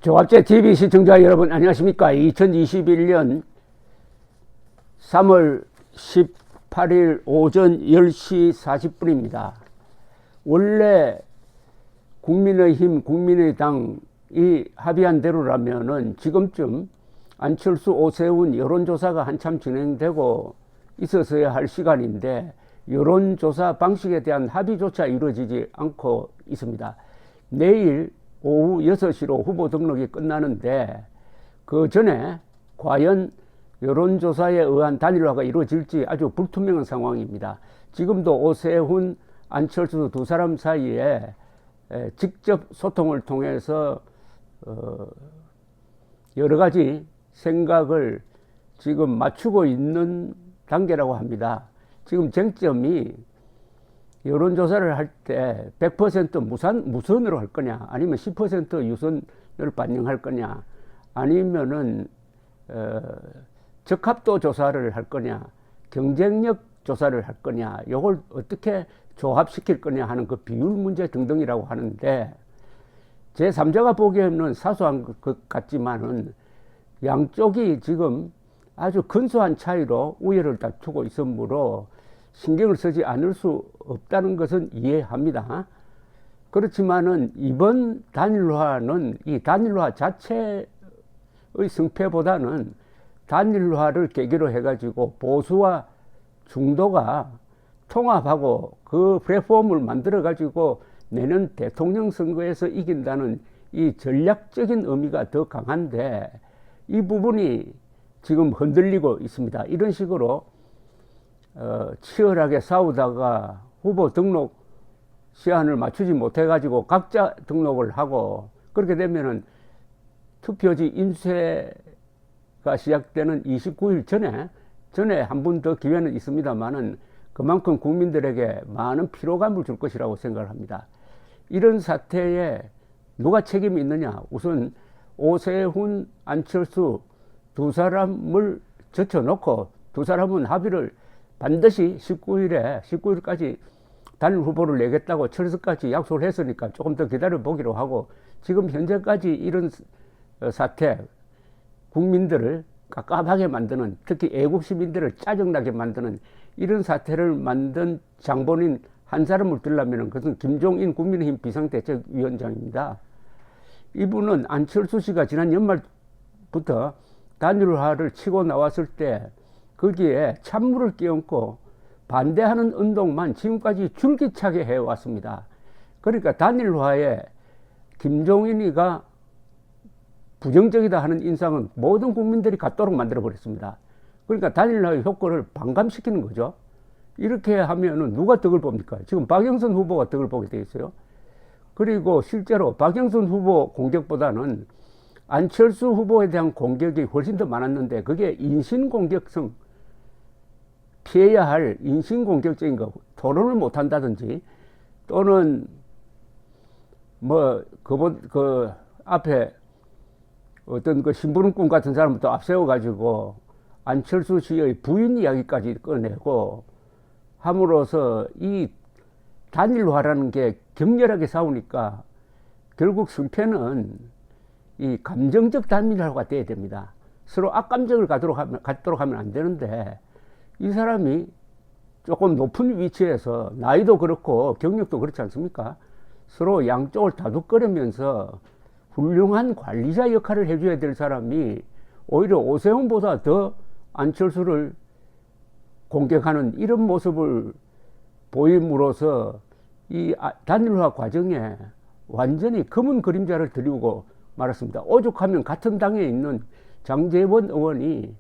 조합제 TV 시청자 여러분 안녕하십니까. 2021년 3월 18일 오전 10시 40분입니다. 원래 국민의힘, 국민의당이 합의한 대로라면은 지금쯤 안철수, 오세훈 여론조사가 한참 진행되고 있었어야 할 시간인데 여론조사 방식에 대한 합의조차 이루어지지 않고 있습니다. 내일 오후 6시로 후보 등록이 끝나는데 그 전에 과연 여론조사에 의한 단일화가 이루어질지 아주 불투명한 상황입니다. 지금도 오세훈, 안철수 두 사람 사이에 직접 소통을 통해서 여러 가지 생각을 지금 맞추고 있는 단계라고 합니다. 지금 쟁점이 여론조사를 할 때 100% 무선으로 할 거냐, 아니면 10% 유선을 반영할 거냐, 아니면은 적합도 조사를 할 거냐, 경쟁력 조사를 할 거냐, 이걸 어떻게 조합시킬 거냐 하는 그 비율 문제 등등이라고 하는데, 제3자가 보기에는 사소한 것 같지만은 양쪽이 지금 아주 근소한 차이로 우열을 다투고 있으므로 신경을 쓰지 않을 수 없다는 것은 이해합니다. 그렇지만은 이번 단일화는 이 단일화 자체의 승패보다는 단일화를 계기로 해가지고 보수와 중도가 통합하고 그 플랫폼을 만들어가지고 내년 대통령 선거에서 이긴다는 이 전략적인 의미가 더 강한데 이 부분이 지금 흔들리고 있습니다. 이런 식으로 치열하게 싸우다가 후보 등록 시한을 맞추지 못해가지고 각자 등록을 하고 그렇게 되면은 투표지 인쇄가 시작되는 29일 전에 한 번 더 기회는 있습니다만은 그만큼 국민들에게 많은 피로감을 줄 것이라고 생각을 합니다. 이런 사태에 누가 책임이 있느냐? 우선 오세훈, 안철수 두 사람을 젖혀놓고 두 사람은 합의를 반드시 19일까지 단일 후보를 내겠다고 철석같이 약속을 했으니까 조금 더 기다려 보기로 하고, 지금 현재까지 이런 사태, 국민들을 깝깝하게 만드는, 특히 애국 시민들을 짜증나게 만드는 이런 사태를 만든 장본인 한 사람을 들려면 그것은 김종인 국민의힘 비상대책위원장입니다. 이분은 안철수 씨가 지난 연말부터 단일화를 치고 나왔을 때 거기에 찬물을 끼얹고 반대하는 운동만 지금까지 줄기차게 해왔습니다. 그러니까 단일화에 김종인이가 부정적이다 하는 인상은 모든 국민들이 갖도록 만들어버렸습니다. 그러니까 단일화의 효과를 반감시키는 거죠. 이렇게 하면은 누가 덕을 봅니까? 지금 박영선 후보가 덕을 보게 돼 있어요. 그리고 실제로 박영선 후보 공격보다는 안철수 후보에 대한 공격이 훨씬 더 많았는데 그게 인신공격성, 피해야 할 인신공격적인 거, 토론을 못한다든지 또는 그 앞에 어떤 그 심부름꾼 같은 사람을 또 앞세워가지고 안철수 씨의 부인 이야기까지 꺼내고 함으로써 이 단일화라는 게 격렬하게 싸우니까 결국 승패는 이 감정적 단일화가 돼야 됩니다. 서로 악감정을 갖도록 하면 안 되는데 이 사람이 조금 높은 위치에서 나이도 그렇고 경력도 그렇지 않습니까? 서로 양쪽을 다독거리면서 훌륭한 관리자 역할을 해줘야 될 사람이 오히려 오세훈보다 더 안철수를 공격하는 이런 모습을 보임으로써 이 단일화 과정에 완전히 검은 그림자를 드리고 말았습니다. 오죽하면 같은 당에 있는 장제원 의원이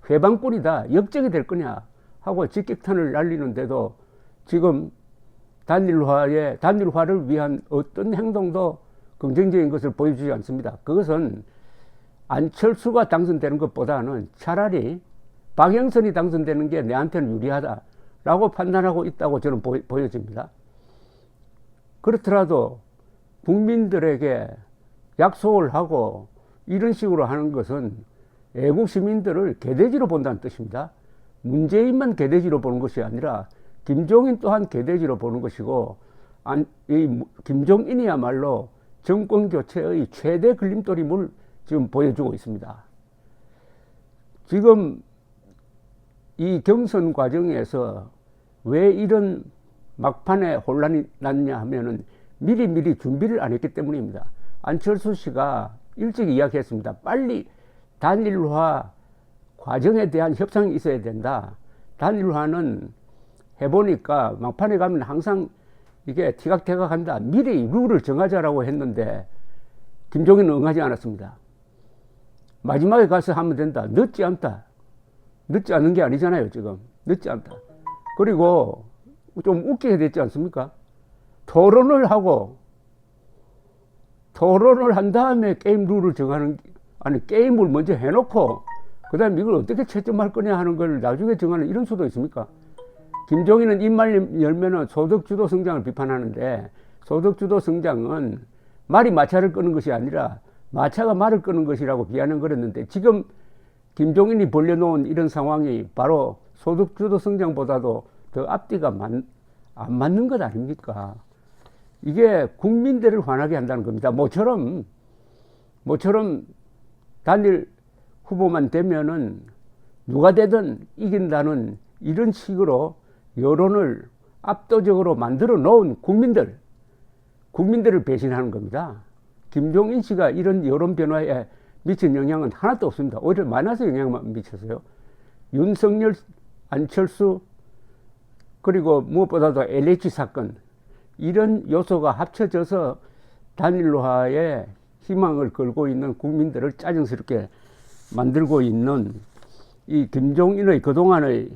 회방꾼이다, 역적이 될 거냐 하고 직격탄을 날리는데도 지금 단일화를 위한 어떤 행동도 긍정적인 것을 보여주지 않습니다. 그것은 안철수가 당선되는 것보다는 차라리 박영선이 당선되는 게 내한테는 유리하다라고 판단하고 있다고 저는 보여집니다. 그렇더라도 국민들에게 약속을 하고 이런 식으로 하는 것은 애국 시민들을 개돼지로 본다는 뜻입니다. 문재인만 개돼지로 보는 것이 아니라 김종인 또한 개돼지로 보는 것이고, 이 김종인이야말로 정권 교체의 최대 걸림돌임을 지금 보여주고 있습니다. 지금 이 경선 과정에서 왜 이런 막판에 혼란이 났냐 하면은 미리 준비를 안 했기 때문입니다. 안철수 씨가 일찍 이야기했습니다. 빨리 단일화 과정에 대한 협상이 있어야 된다. 단일화는 해보니까 막판에 가면 항상 이게 티각태각한다. 미리 룰을 정하자라고 했는데 김종인은 응하지 않았습니다. 마지막에 가서 하면 된다. 늦지 않다. 늦지 않은 게 아니잖아요, 지금. 늦지 않다. 그리고 좀 웃기게 됐지 않습니까? 토론을 한 다음에 게임 룰을 정하는, 아니, 게임을 먼저 해놓고, 그 다음에 이걸 어떻게 채점할 거냐 하는 걸 나중에 정하는 이런 수도 있습니까? 김종인은 입만 열면은 소득주도 성장을 비판하는데, 소득주도 성장은 말이 마차를 끄는 것이 아니라 마차가 말을 끄는 것이라고 비아냥거렸는데, 지금 김종인이 벌려놓은 이런 상황이 바로 소득주도 성장보다도 더 앞뒤가 안 맞는 것 아닙니까? 이게 국민들을 화나게 한다는 겁니다. 모처럼 단일 후보만 되면은 누가 되든 이긴다는 이런 식으로 여론을 압도적으로 만들어 놓은 국민들을 배신하는 겁니다. 김종인 씨가 이런 여론 변화에 미친 영향은 하나도 없습니다. 오히려 마이너스 영향만 미쳤어요. 윤석열, 안철수, 그리고 무엇보다도 LH 사건, 이런 요소가 합쳐져서 단일화에 희망을 걸고 있는 국민들을 짜증스럽게 만들고 있는 이 김종인의 그동안의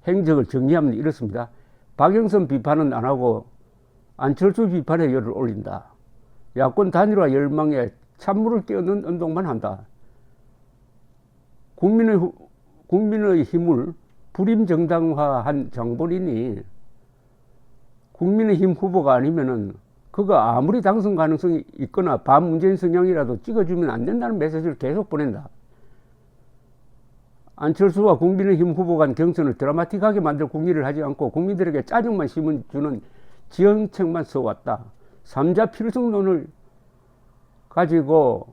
행적을 정리하면 이렇습니다. 박영선 비판은 안 하고 안철수 비판에 열을 올린다. 야권 단일화 열망에 찬물을 끼얹는 운동만 한다. 국민의 힘을 불임정당화한 장본인이 국민의힘 후보가 아니면은 그가 아무리 당선 가능성이 있거나 반문재인 성향이라도 찍어주면 안 된다는 메시지를 계속 보낸다. 안철수와 국민의힘 후보 간 경선을 드라마틱하게 만들 국리를 하지 않고 국민들에게 짜증만 심어주는 지형책만 써왔다. 3자 필승론을 가지고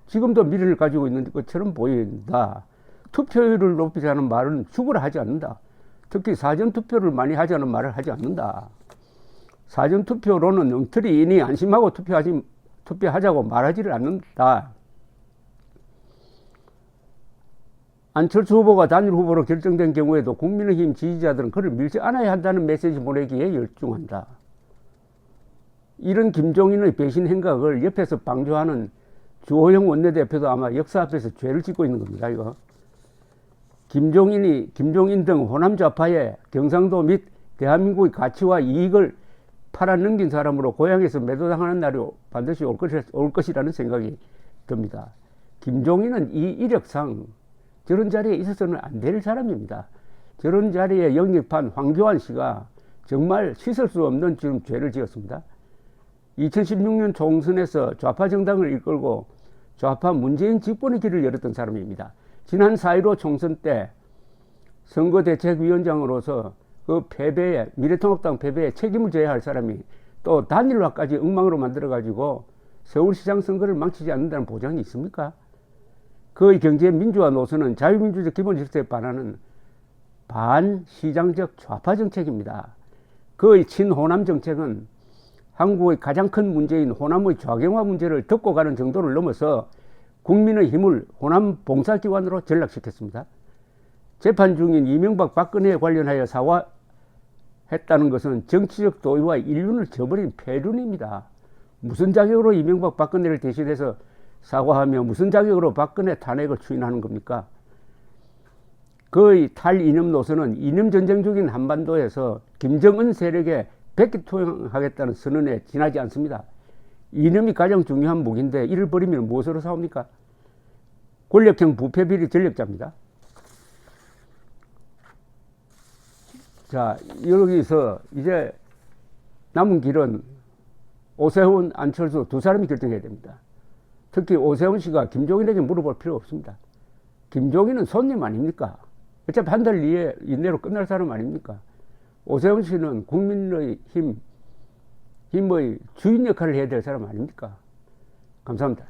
지금도 미래를 가지고 있는 것처럼 보인다. 투표율을 높이자는 말은 죽으라 하지 않는다. 특히 사전투표를 많이 하자는 말을 하지 않는다. 사전투표로는 엉터리 이니 안심하고 투표하자고 말하지를 않는다. 안철수 후보가 단일 후보로 결정된 경우에도 국민의힘 지지자들은 그를 밀지 않아야 한다는 메시지 보내기에 열중한다. 이런 김종인의 배신 행각을 옆에서 방조하는 주호영 원내대표도 아마 역사 앞에서 죄를 짓고 있는 겁니다. 이거 김종인 등 호남 좌파의 경상도 및 대한민국의 가치와 이익을 팔아넘긴 사람으로 고향에서 매도당하는 날이 반드시 올 것이라는 생각이 듭니다. 김종인은 이 이력상 저런 자리에 있어서는 안 될 사람입니다. 저런 자리에 영입한 황교안 씨가 정말 씻을 수 없는 지금 죄를 지었습니다. 2016년 총선에서 좌파 정당을 이끌고 좌파 문재인 집권의 길을 열었던 사람입니다. 지난 4.15 총선 때 선거대책위원장으로서 그 패배에, 미래통합당 패배에 책임을 져야 할 사람이 또 단일화까지 엉망으로 만들어가지고 서울시장 선거를 망치지 않는다는 보장이 있습니까? 그의 경제민주화 노선은 자유민주적 기본질서에 반하는 반시장적 좌파 정책입니다. 그의 친호남 정책은 한국의 가장 큰 문제인 호남의 좌경화 문제를 덮고 가는 정도를 넘어서 국민의 힘을 호남 봉사기관으로 전락시켰습니다. 재판 중인 이명박 박근혜에 관련하여 사과했다는 것은 정치적 도의와 인륜을 저버린 폐륜입니다. 무슨 자격으로 이명박 박근혜를 대신해서 사과하며 무슨 자격으로 박근혜 탄핵을 추인하는 겁니까? 그의 탈이념 노선은 이념전쟁 중인 한반도에서 김정은 세력에 백기투영하겠다는 선언에 지나지 않습니다. 이념이 가장 중요한 무기인데 이를 버리면 무엇으로 싸웁니까? 권력형 부패비리 전력자입니다. 자, 여기서 이제 남은 길은 오세훈, 안철수 두 사람이 결정해야 됩니다. 특히 오세훈 씨가 김종인에게 물어볼 필요 없습니다. 김종인은 손님 아닙니까? 어차피 한 달 이내로 끝날 사람 아닙니까? 오세훈 씨는 국민의 힘의 주인 역할을 해야 될 사람 아닙니까? 감사합니다.